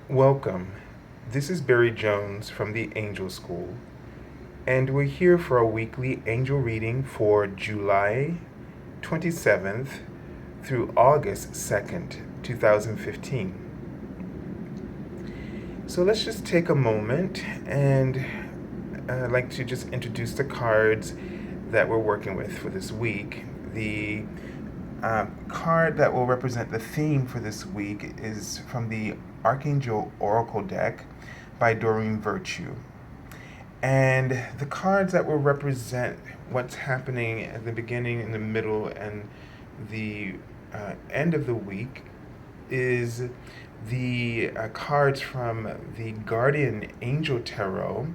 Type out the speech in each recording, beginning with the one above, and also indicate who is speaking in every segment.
Speaker 1: Welcome. This is Barry Jones from the Angel School, and we're here for a weekly angel reading for July 27th through August 2nd, 2015. So let's just take a moment and I'd like to just introduce the cards that we're working with for this week. The card that will represent the theme for this week is from the Archangel Oracle deck by Doreen Virtue. And the cards that will represent what's happening at the beginning, in the middle, and the end of the week is the cards from the Guardian Angel Tarot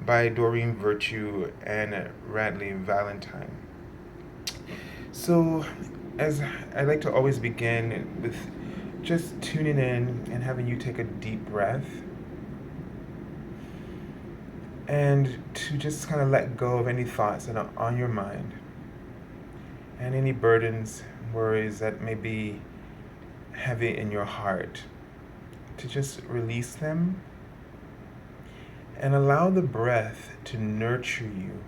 Speaker 1: by Doreen Virtue and Radley Valentine. So, as I like to always begin with just tuning in and having you take a deep breath and to just kind of let go of any thoughts that are on your mind and any burdens, worries that may be heavy in your heart, to just release them and allow the breath to nurture you.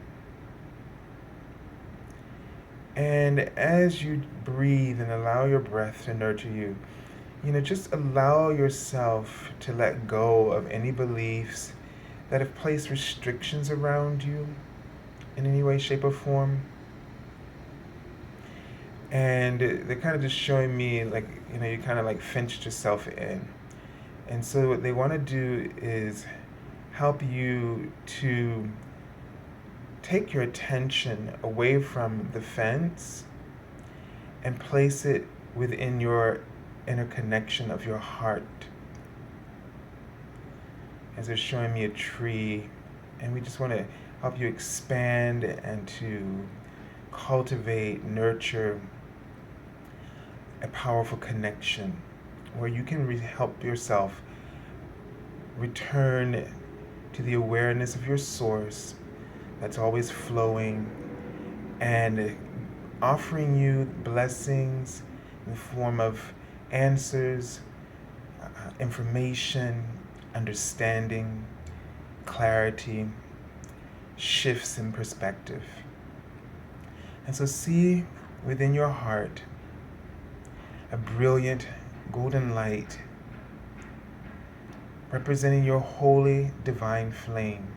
Speaker 1: And as you breathe and allow your breath to nurture you, just allow yourself to let go of any beliefs that have placed restrictions around you in any way, shape, or form. And they're kind of just showing me like, you kind of like fenced yourself in. And so what they want to do is help you to take your attention away from the fence and place it within your inner connection of your heart. As they're showing me a tree, and we just want to help you expand and to cultivate, nurture a powerful connection where you can help yourself return to the awareness of your source that's always flowing and offering you blessings in the form of answers, information, understanding, clarity, shifts in perspective. And so see within your heart a brilliant golden light representing your holy divine flame.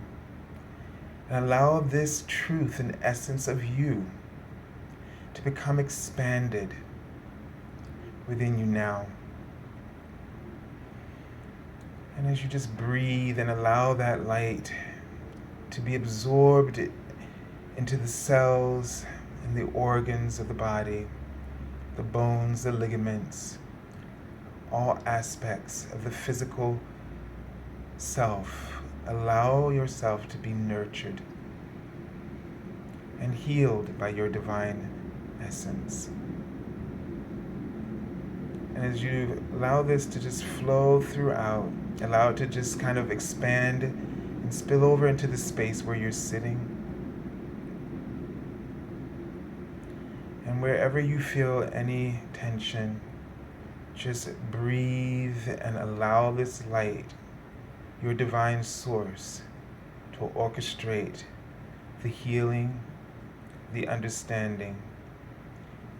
Speaker 1: And allow this truth and essence of you to become expanded within you now. And as you just breathe and allow that light to be absorbed into the cells and the organs of the body, the bones, the ligaments, all aspects of the physical self, allow yourself to be nurtured and healed by your divine essence. And as you allow this to just flow throughout, allow it to just kind of expand and spill over into the space where you're sitting. And wherever you feel any tension, just breathe and allow this light, your divine source, to orchestrate the healing, the understanding,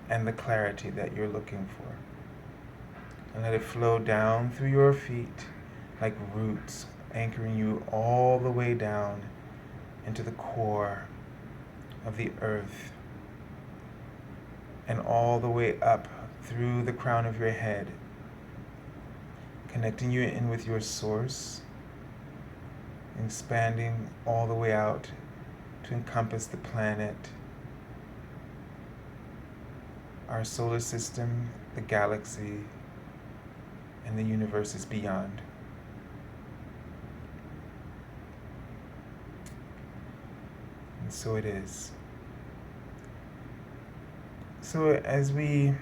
Speaker 1: and the clarity that you're looking for. And let it flow down through your feet like roots, anchoring you all the way down into the core of the earth and all the way up through the crown of your head, connecting you in with your source, expanding all the way out to encompass the planet, our solar system, the galaxy, and the universes beyond. And so it is. So as we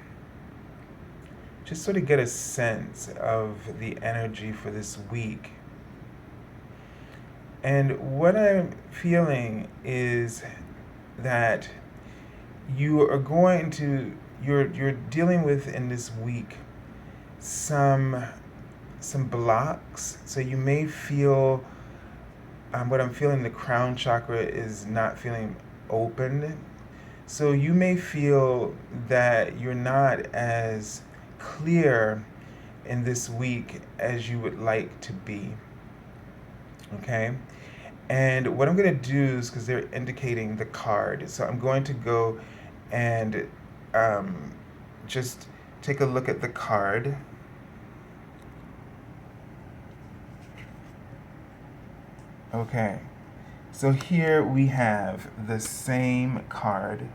Speaker 1: just sort of get a sense of the energy for this week, and what I'm feeling is that you're dealing with in this week some some blocks. So you may feel, what I'm feeling, the crown chakra is not feeling open. So you may feel that you're not as clear in this week as you would like to be. Okay? And what I'm going to do is, because they're indicating the card, so I'm going to go and just take a look at the card. Okay, so here we have the same card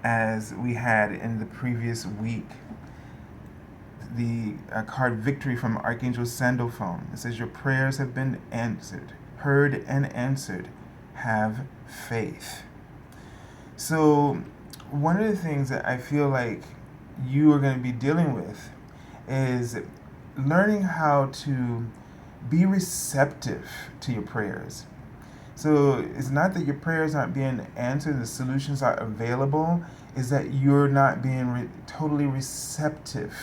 Speaker 1: as we had in the previous week. The card Victory from Archangel Sandalphon. It says, your prayers have been answered, heard and answered. Have faith. So one of the things that I feel like you are going to be dealing with is learning how to be receptive to your prayers. So it's not that your prayers aren't being answered, the solutions are available, is that you're not being totally receptive.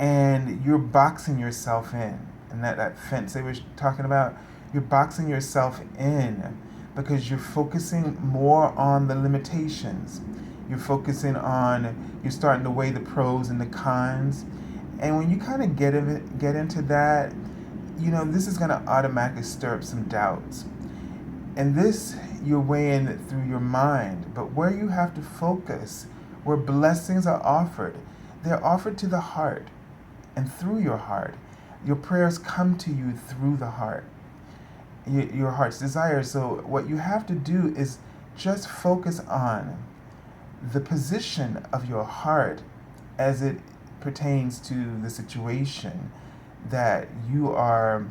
Speaker 1: And you're boxing yourself in. And that fence they were talking about, you're boxing yourself in because you're focusing more on the limitations. You're focusing on, you're starting to weigh the pros and the cons. And when you kind of get into that, this is going to automatically stir up some doubts. And this, you're weighing it through your mind. But where you have to focus, where blessings are offered, they're offered to the heart. And through your heart, your prayers come to you through the heart, your heart's desire. So what you have to do is just focus on the position of your heart as it pertains to the situation that you are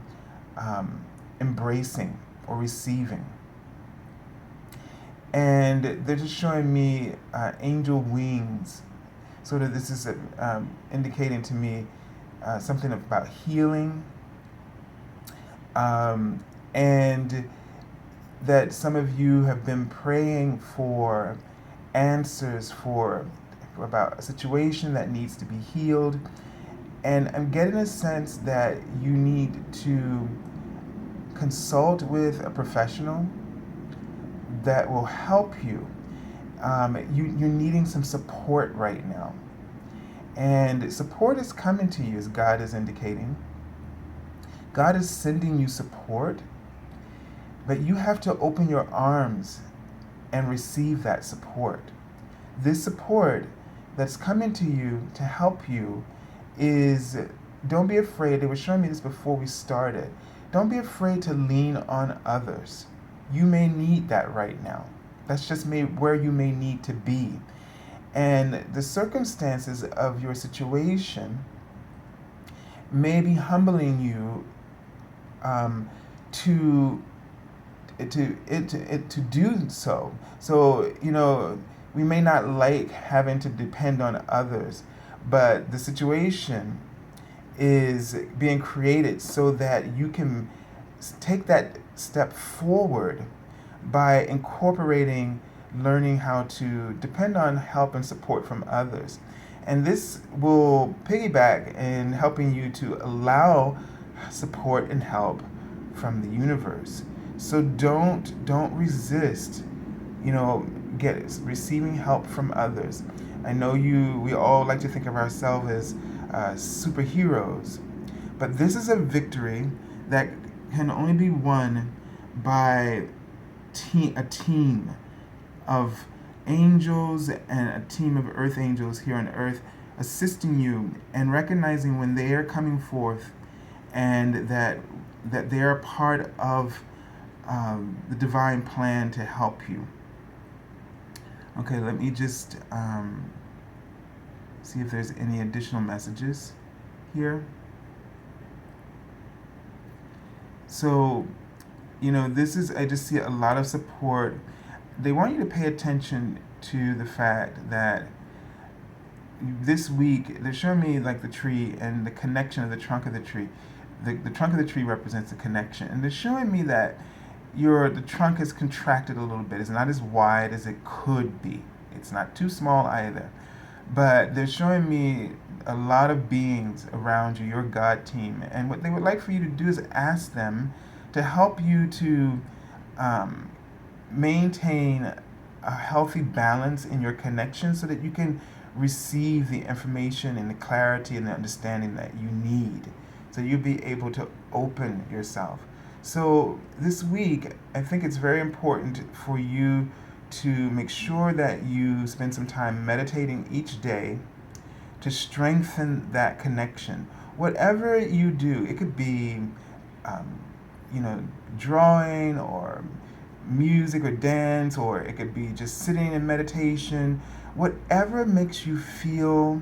Speaker 1: embracing or receiving. And they're just showing me angel wings. So that this is indicating to me something about healing, and that some of you have been praying for answers for about a situation that needs to be healed. And I'm getting a sense that you need to consult with a professional that will help you. You're needing some support right now. And support is coming to you, as God is indicating. God is sending you support, but you have to open your arms and receive that support. This support that's coming to you to help you is, don't be afraid. They were showing me this before we started. Don't be afraid to lean on others. You may need that right now. That's just where you may need to be. And the circumstances of your situation may be humbling you to do so. So, we may not like having to depend on others, but the situation is being created so that you can take that step forward by incorporating learning how to depend on help and support from others. And this will piggyback in helping you to allow support and help from the universe. So don't resist, receiving help from others. I know we all like to think of ourselves as superheroes, but this is a victory that can only be won by a team of angels and a team of earth angels here on earth assisting you and recognizing when they are coming forth and that they are part of the divine plan to help you. Okay, let me just see if there's any additional messages here. So, this is, I just see a lot of support. They want you to pay attention to the fact that this week, they're showing me like the tree and the connection of the trunk of the tree. The trunk of the tree represents a connection. And they're showing me that the trunk is contracted a little bit. It's not as wide as it could be. It's not too small either. But they're showing me a lot of beings around you, your God team. And what they would like for you to do is ask them to help you to um, maintain a healthy balance in your connection so that you can receive the information and the clarity and the understanding that you need. So you'll be able to open yourself. So this week, I think it's very important for you to make sure that you spend some time meditating each day to strengthen that connection. Whatever you do, it could be, um, drawing or music or dance, or it could be just sitting in meditation. Whatever makes you feel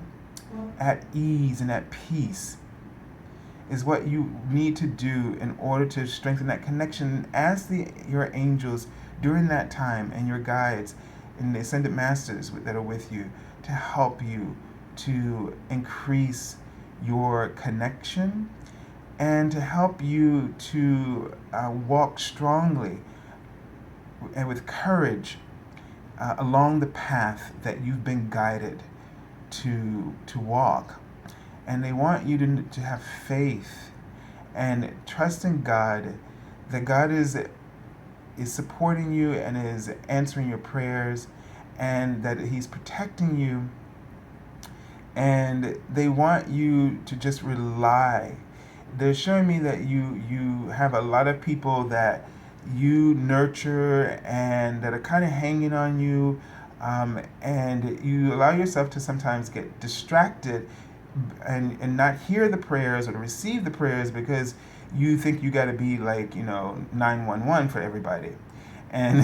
Speaker 1: at ease and at peace is what you need to do in order to strengthen that connection as your angels during that time and your guides and the ascended masters that are with you to help you to increase your connection and to help you to walk strongly and with courage along the path that you've been guided to walk. And they want you to have faith and trust in God, that God is supporting you and is answering your prayers, and that He's protecting you. And they want you to just rely. They're showing me that you have a lot of people that you nurture and that are kind of hanging on you, and you allow yourself to sometimes get distracted and not hear the prayers or to receive the prayers because you think you got to be like 911 for everybody. And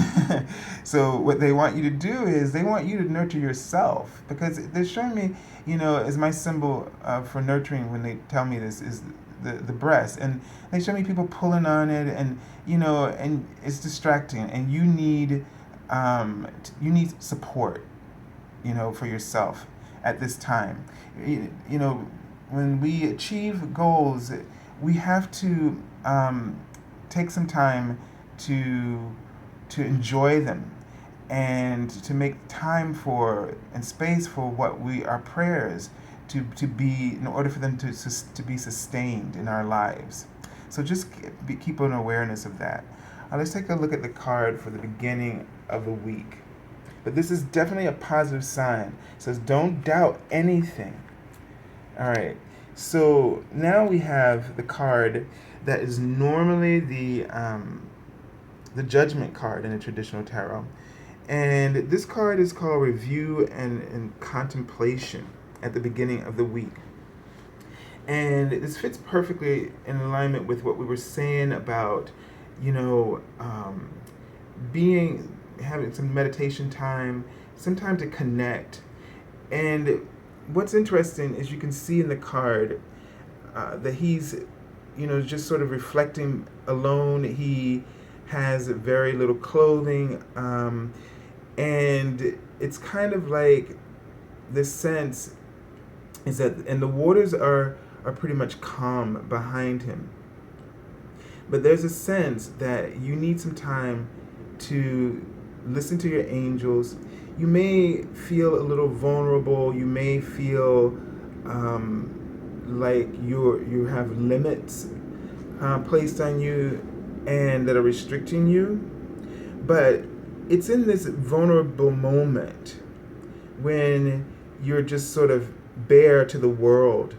Speaker 1: so what they want you to do is they want you to nurture yourself, because they're showing me, as my symbol for nurturing when they tell me this is the breast, and they show me people pulling on it, and and it's distracting, and you need support, for yourself at this time. When we achieve goals, we have to take some time to enjoy them and to make time for and space for our prayers to be, in order for them to be sustained in our lives. So just keep an awareness of that. Let's take a look at the card for the beginning of the week. But this is definitely a positive sign. It says, don't doubt anything. All right. So now we have the card that is normally the Judgment card in the traditional tarot. And this card is called Review and Contemplation at the beginning of the week. And this fits perfectly in alignment with what we were saying about, having some meditation time, some time to connect. And what's interesting is you can see in the card that he's, just sort of reflecting alone. He has very little clothing, and it's kind of like this sense is that, and the waters are pretty much calm behind him. But there's a sense that you need some time to listen to your angels. You may feel a little vulnerable. You may feel like you have limits placed on you and that are restricting you. But it's in this vulnerable moment when you're just sort of bare to the world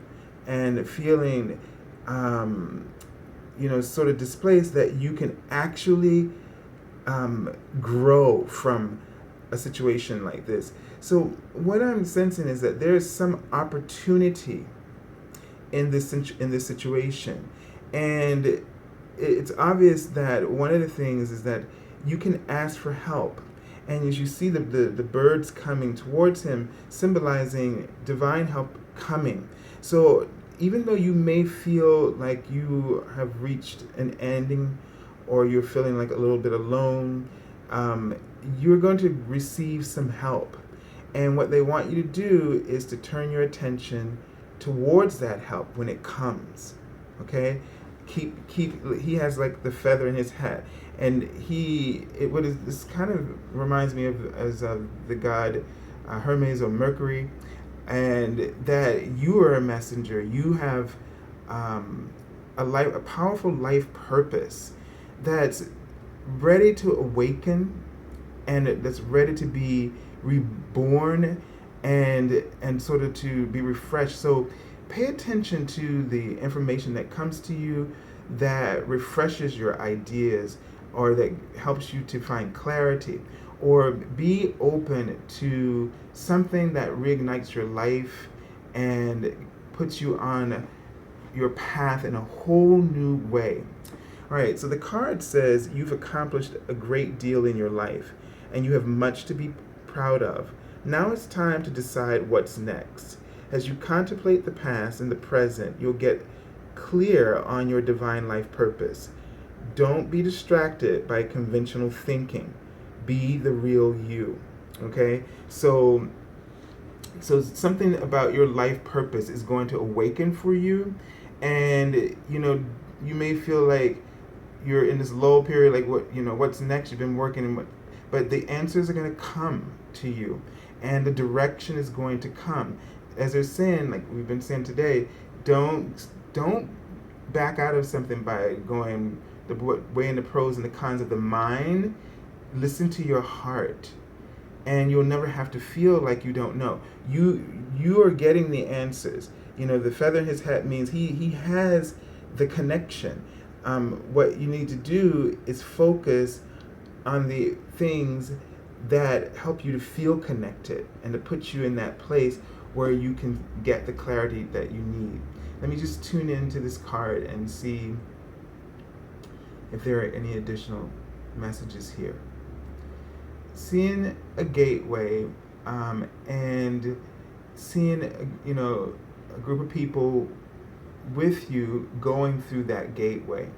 Speaker 1: and feeling sort of displaced, that you can actually grow from a situation like this. So what I'm sensing is that there's some opportunity in this situation, and it's obvious that one of the things is that you can ask for help. And as you see the birds coming towards him, symbolizing divine help coming. So even though you may feel like you have reached an ending, or you're feeling like a little bit alone, you're going to receive some help. And what they want you to do is to turn your attention towards that help when it comes. Okay? He has like the feather in his hat, and this kind of reminds me of the god Hermes or Mercury, and that you are a messenger. You have a powerful life purpose that's ready to awaken, and that's ready to be reborn, and sort of to be refreshed. So pay attention to the information that comes to you that refreshes your ideas, or that helps you to find clarity, or be open to something that reignites your life and puts you on your path in a whole new way. All right, so the card says you've accomplished a great deal in your life and you have much to be proud of. Now it's time to decide what's next. As you contemplate the past and the present, you'll get clear on your divine life purpose. Don't be distracted by conventional thinking. Be the real you. Okay? So something about your life purpose is going to awaken for you, and you may feel like you're in this lull period, like what's next. You've been working, but the answers are going to come to you, and the direction is going to come. As they're saying, like we've been saying today, don't back out of something by going weighing the pros and the cons of the mind. Listen to your heart, and you'll never have to feel like you don't know. You are getting the answers. The feather in his hat means he has the connection. What you need to do is focus on the things that help you to feel connected and to put you in that place where you can get the clarity that you need. Let me just tune into this card and see if there are any additional messages here. Seeing a gateway, and seeing a group of people with you going through that gateway,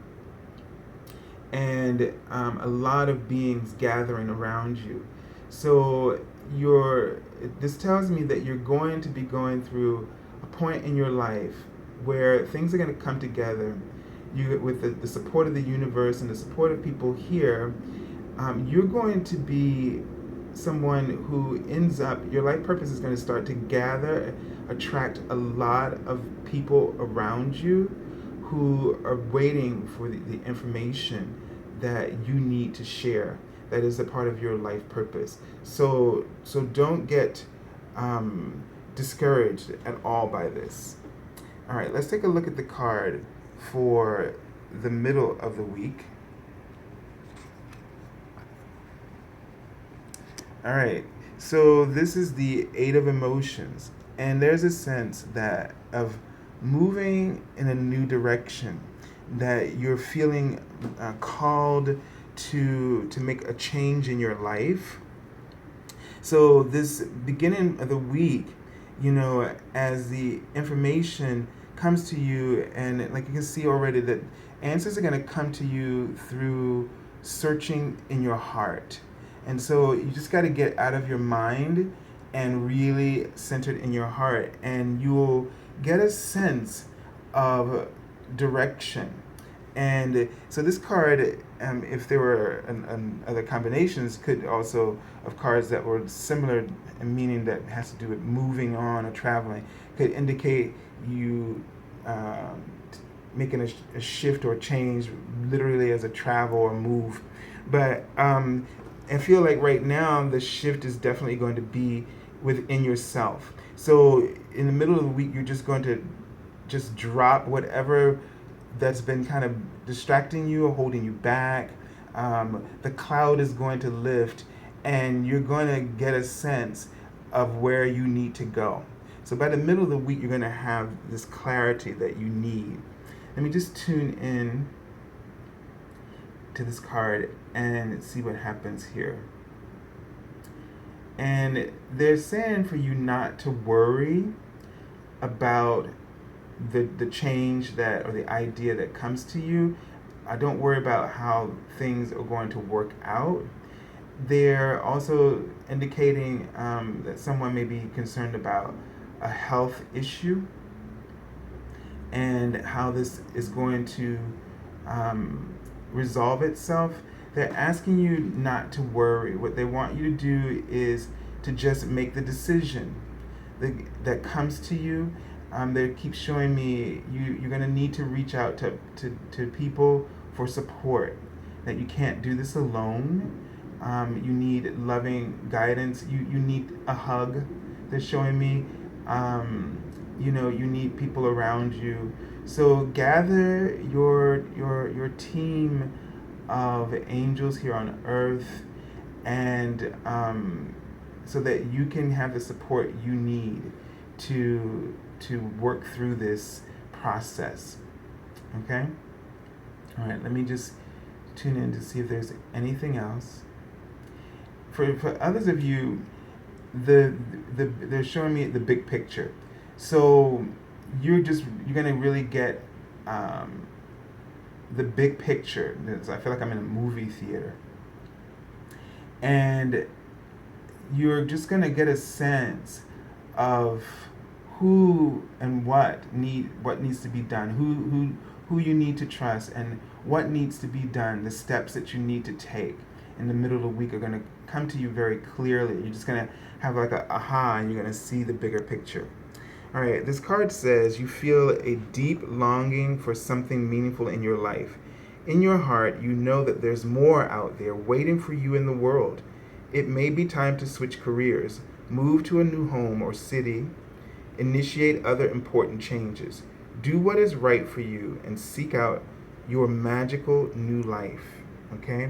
Speaker 1: and a lot of beings gathering around you. So this tells me that you're going to be going through a point in your life where things are going to come together. With the support of the universe and the support of people here, you're going to be someone who ends up, your life purpose is going to start to attract a lot of people around you who are waiting for the information that you need to share, that is a part of your life purpose. So don't get discouraged at all by this. All right, let's take a look at the card for the middle of the week. All right, so this is the Eight of Emotions, and there's a sense that of moving in a new direction, that you're feeling called to make a change in your life. So this beginning of the week, as the information comes to you, and like you can see already that answers are going to come to you through searching in your heart. And so you just got to get out of your mind and really centered in your heart, and you'll get a sense of direction. And so this card, if there were other combinations, could also, of cards that were similar in meaning that has to do with moving on or traveling, could indicate you making a shift or change, literally as a travel or move. But I feel like right now the shift is definitely going to be within yourself. So in the middle of the week, you're just going to just drop whatever that's been kind of distracting you or holding you back. The cloud is going to lift, and you're going to get a sense of where you need to go. So by the middle of the week, you're going to have this clarity that you need. Let me just tune in to this card and see what happens here. And they're saying for you not to worry about the change that, or the idea that comes to you. Don't worry about how things are going to work out. They're also indicating that someone may be concerned about a health issue and how this is going to resolve itself. They're asking you not to worry. What they want you to do is to just make the decision that comes to you. They keep showing me you're going to need to reach out to people for support, that you can't do this alone. You need loving guidance. You need a hug. They're showing me. You need people around you. So gather your team of angels here on earth, and so that you can have the support you need to work through this process. Okay? All right, let me just tune in to see if there's anything else. For others of you, they're showing me the big picture. So you're gonna really get the big picture. I feel like I'm in a movie theater, and you're just gonna get a sense of who and what needs to be done, who you need to trust, and what needs to be done. The steps that you need to take in the middle of the week are gonna come to you very clearly. You're just gonna have like a aha, and you're gonna see the bigger picture. All right, this card says you feel a deep longing for something meaningful in your life. In your heart, you know that there's more out there waiting for you in the world. It may be time to switch careers, move to a new home or city, initiate other important changes. Do what is right for you and seek out your magical new life. Okay?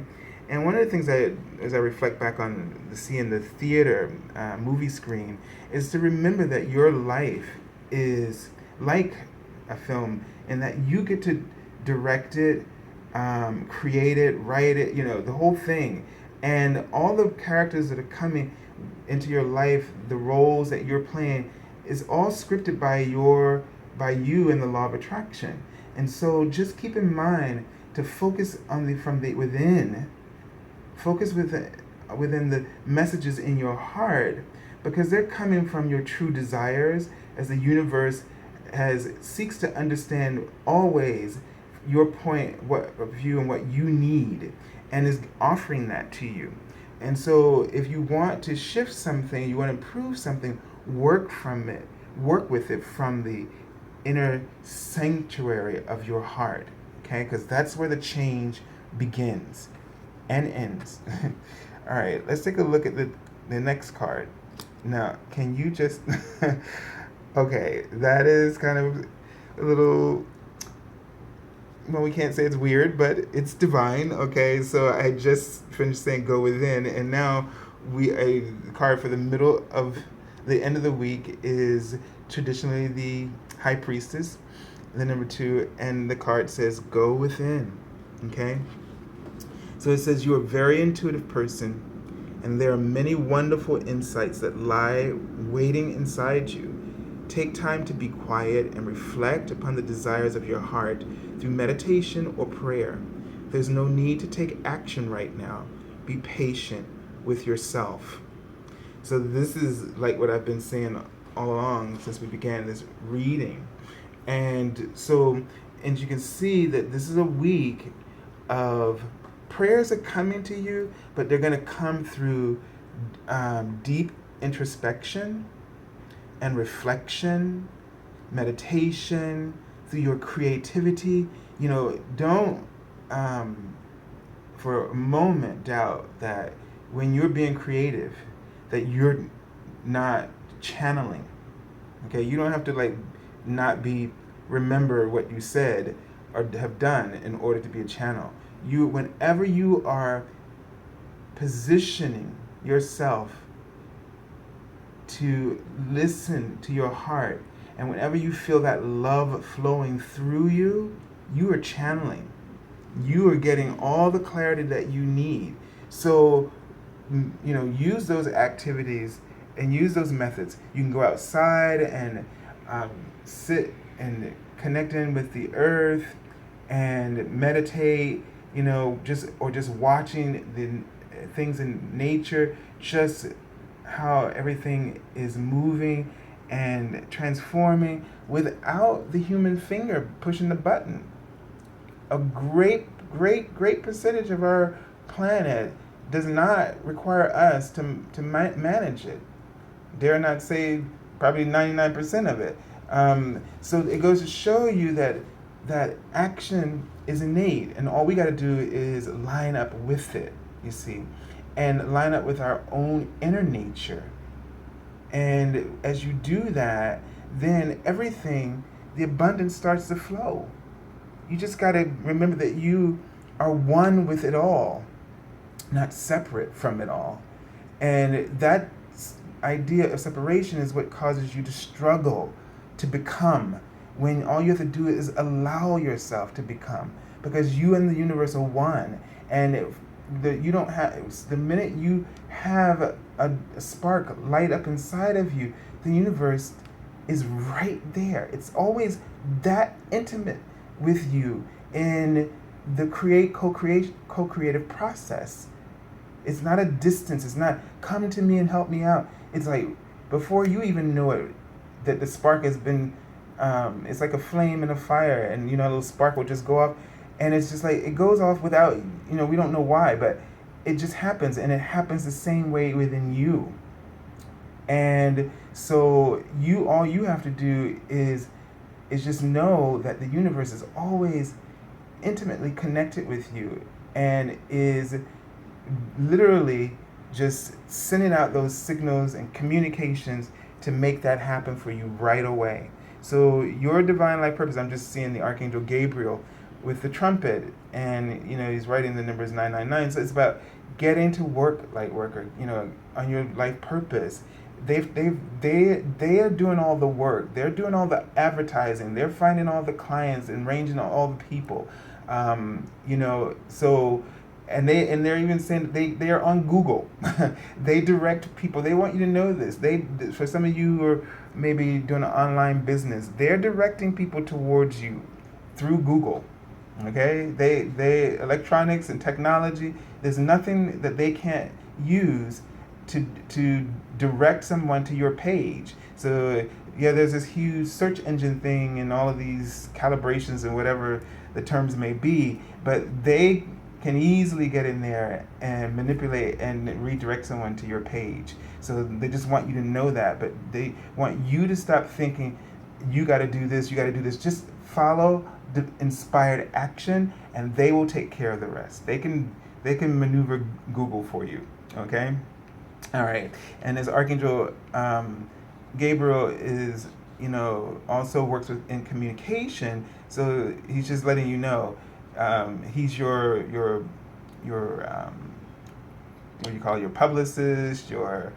Speaker 1: And one of the things that, as I reflect back on seeing the theater movie screen, is to remember that your life is like a film, and that you get to direct it, create it, write it, the whole thing. And all the characters that are coming into your life, the roles that you're playing, is all scripted by you and the law of attraction. And so just keep in mind to focus from the within. Focus within the messages in your heart, because they're coming from your true desires, as the universe seeks to understand always your point of view and what you need, and is offering that to you. And so if you want to shift something, you want to improve something, work with it from the inner sanctuary of your heart, okay? Because that's where the change begins and ends. All right, let's take a look at the next card. Now, can you just... Okay, that is kind of a little... Well, we can't say it's weird, but it's divine, okay? So I just finished saying go within, and now a card for the middle of the end of the week is traditionally the High Priestess, the number 2, and the card says go within, okay? So it says, you are a very intuitive person, and there are many wonderful insights that lie waiting inside you. Take time to be quiet and reflect upon the desires of your heart through meditation or prayer. There's no need to take action right now. Be patient with yourself. So this is like what I've been saying all along since we began this reading. And so, and you can see that this is a week of prayers are coming to you, but they're going to come through deep introspection and reflection, meditation, through your creativity. Don't for a moment doubt that when you're being creative, that you're not channeling. Okay, you don't have to not remember what you said or have done in order to be a channel. Whenever you are positioning yourself to listen to your heart, and whenever you feel that love flowing through you, you are channeling. You are getting all the clarity that you need. So, use those activities and use those methods. You can go outside and sit and connect in with the earth and meditate, just watching the things in nature, just how everything is moving and transforming without the human finger pushing the button. A great percentage of our planet does not require us to manage it. Dare not say probably 99% of it. So it goes to show you that action is innate, and all we got to do is line up with it, you see, and line up with our own inner nature. And as you do that, then everything, the abundance starts to flow. You just got to remember that you are one with it all, not separate from it all. And that idea of separation is what causes you to struggle to become, when all you have to do is allow yourself to become, because you and the universe are one. And you don't have, the minute you have a spark light up inside of you, the universe is right there. It's always that intimate with you in the co-creative process. It's not a distance. It's not come to me and help me out. It's like before you even know it, that the spark has been, it's like a flame in a fire, and a little spark will just go off, and it's just like it goes off without, we don't know why, but it just happens, and it happens the same way within you. And so all you have to do is just know that the universe is always intimately connected with you, and is literally just sending out those signals and communications to make that happen for you right away. So your divine life purpose, I'm just seeing the Archangel Gabriel with the trumpet, and he's writing the numbers 999. So it's about getting to work, light worker, on your life purpose. They are doing all the work. They're doing all the advertising. They're finding all the clients and arranging all the people. So. And they're even saying they are on Google. They direct people. They want you to know this. For some of you who are maybe doing an online business, they're directing people towards you through Google. Okay? They electronics and technology. There's nothing that they can't use to direct someone to your page. So yeah, there's this huge search engine thing and all of these calibrations and whatever the terms may be, but they can easily get in there and manipulate and redirect someone to your page. So they just want you to know that, but they want you to stop thinking, you got to do this, you got to do this. Just follow the inspired action, and they will take care of the rest. They can maneuver Google for you, okay? All right. And as Archangel Gabriel is, also works in communication, so he's just letting you know, he's your what do you call it, your publicist, your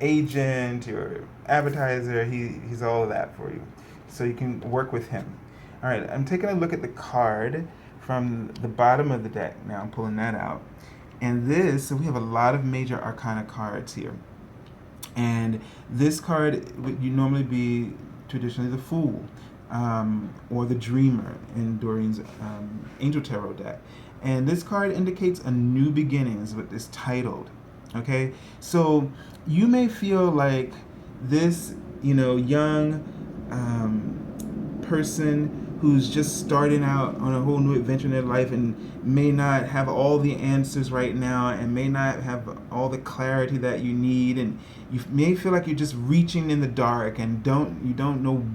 Speaker 1: agent, your advertiser. He's all of that for you, so you can work with him. All right, I'm taking a look at the card from the bottom of the deck now. I'm pulling that out, and so we have a lot of major arcana cards here, and this card would normally be traditionally the Fool. Or the Dreamer in Doreen's Angel Tarot deck. And this card indicates a new beginning, is what it's titled. Okay? So you may feel like this, young person who's just starting out on a whole new adventure in their life and may not have all the answers right now and may not have all the clarity that you need, and you may feel like you're just reaching in the dark and you don't know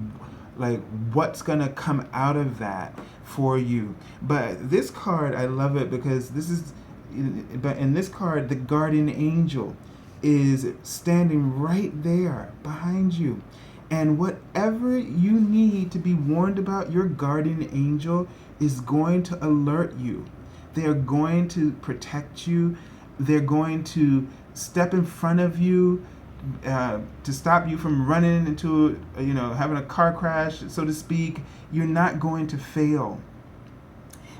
Speaker 1: like what's gonna come out of that for you. But this card, I love it because but in this card, the guardian angel is standing right there behind you. And whatever you need to be warned about, your guardian angel is going to alert you. They're going to protect you. They're going to step in front of you, to stop you from running into, having a car crash, so to speak. You're not going to fail.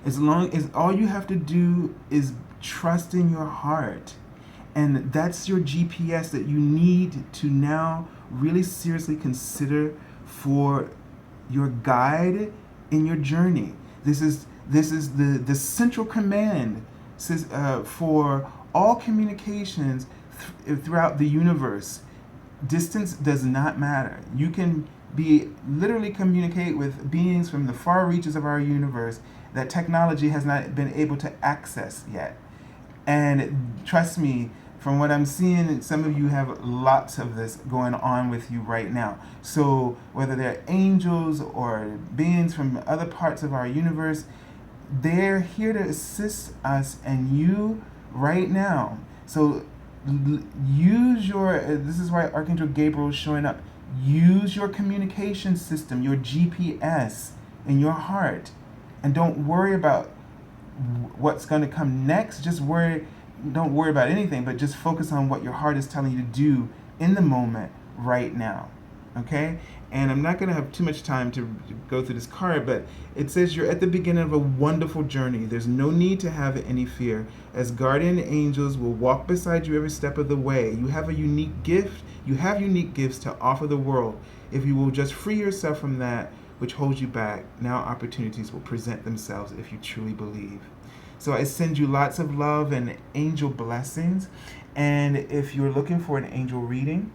Speaker 1: As long as all you have to do is trust in your heart. And that's your GPS that you need to now really seriously consider for your guide in your journey. This is the central command for all communications throughout the universe. Distance does not matter. You can literally communicate with beings from the far reaches of our universe that technology has not been able to access yet. And trust me, from what I'm seeing, some of you have lots of this going on with you right now. So whether they're angels or beings from other parts of our universe, they're here to assist us and you right now. So use your, this is why Archangel Gabriel is showing up. Use your communication system, your GPS in your heart. And don't worry about what's going to come next. Don't worry about anything, but just focus on what your heart is telling you to do in the moment right now. Okay? And I'm not going to have too much time to go through this card, but it says you're at the beginning of a wonderful journey. There's no need to have any fear, as guardian angels will walk beside you every step of the way. You have a unique gift. You have unique gifts to offer the world. If you will just free yourself from that which holds you back, now opportunities will present themselves if you truly believe. So I send you lots of love and angel blessings. And if you're looking for an angel reading,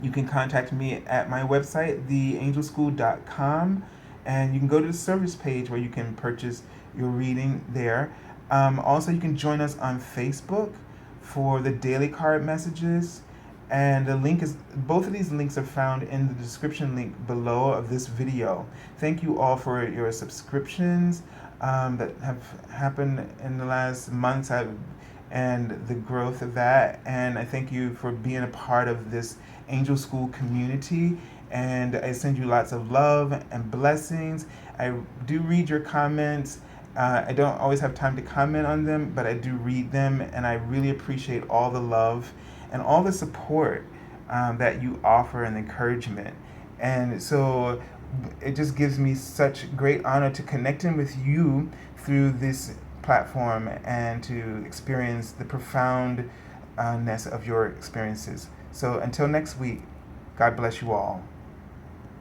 Speaker 1: you can contact me at my website, theangelschool.com, and you can go to the service page where you can purchase your reading there. Also, you can join us on Facebook for the daily card messages. And the link is, both of these links are found in the description link below of this video. Thank you all for your subscriptions that have happened in the last months and the growth of that. And I thank you for being a part of this Angel School community. And I send you lots of love and blessings. I do read your comments. I don't always have time to comment on them, but I do read them, and I really appreciate all the love and all the support that you offer and encouragement. And so it just gives me such great honor to connecting with you through this platform and to experience the profoundness of your experiences. So until next week, God bless you all.